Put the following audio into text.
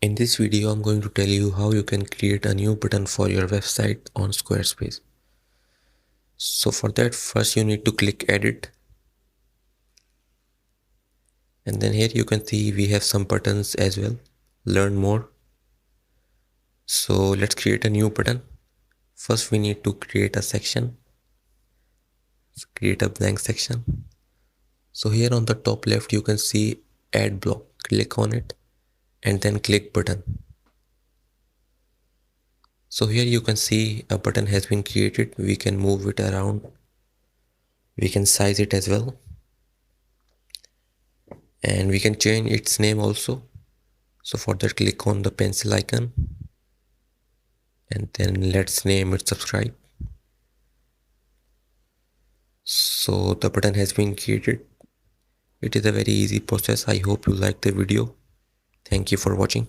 In this video, I'm going to tell you how you can create a new button for your website on Squarespace. So for that, first you need to click edit. And then here you can see we have some buttons as well. Learn more. So let's create a new button. First we need to create a section. Let's create a blank section. So here on the top left, you can see add block. Click on it and then click button. So here you can see a button has been created. We can move it around. We can size it as well. And we can change its name also. So for that, click on the pencil icon and then let's name it subscribe. So the button has been created. It is a very easy process. I hope you like the video. Thank you for watching.